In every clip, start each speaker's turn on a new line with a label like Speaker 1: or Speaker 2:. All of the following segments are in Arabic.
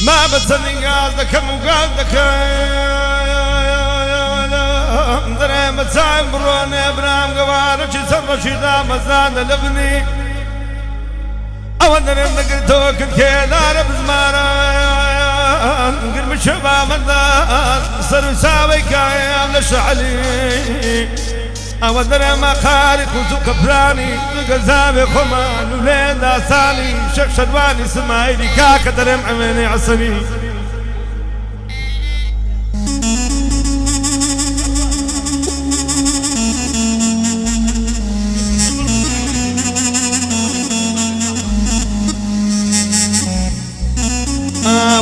Speaker 1: ما بتسني قالك وقالك دري متساعد بروني ابرام قوارك يسر شدا مزان لبني اول دري نقلتوك الكيلار بزمارة نقل بشبا مدار صر ساوي كايا لشعلي اول دري ما خارق وزوك براني قزامي خمان ولين داساني شيخ شدواني سمايلي كاك دري معميني عصني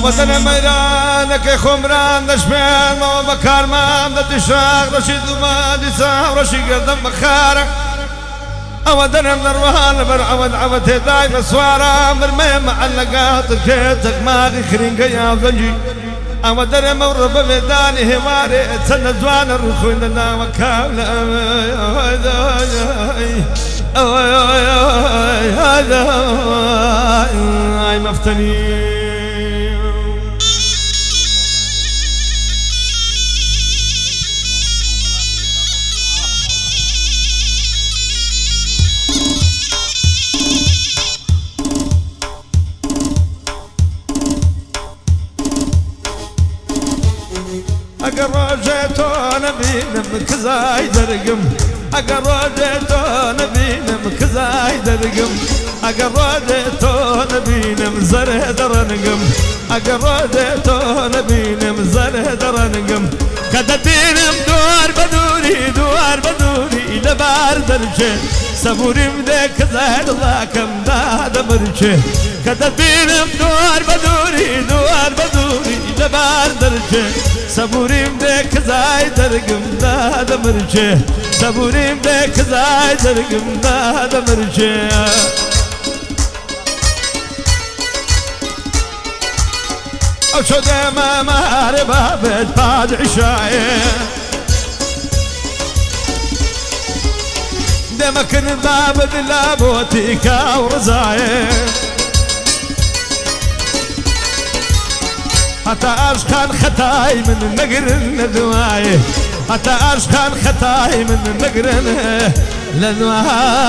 Speaker 1: وطن ميدانك يا خمران دشبان ما بكار ما تشاق رشيد وما دسام رشيد قدم بخارك وطن الروان برعود عود هداي مسوارة مرمي معلقات كيتك ما غيخرين يا ضنجي وطن مورب ميداني هماري تسنى زوان الرخوين لنا وكاملة هذا مفتني أقرجيتو نبينا مكزاي درقم أقرجيتو نبينا مكزاي درقم أقرجيتو نبينا مزره درنقم أقرجيتو نبينا مزره درنقم كدتين دوار بدوري دوار بدوري لبار درجة سبوري مدك زايد الله كم داد مرجة كدتين دوار بدوري دوار بدوري لبار درجة سبوريم ديك زاي درقم داد مرجه سبوريم ديك زاي درقم داد مرجه أشو ديما ماربا بيت بعد عشاية ديما كن باب دلابوتيكا ورزاية حتى أشكان ختاي من النقر الندواي حتى أشكان ختاي من النقر الندواي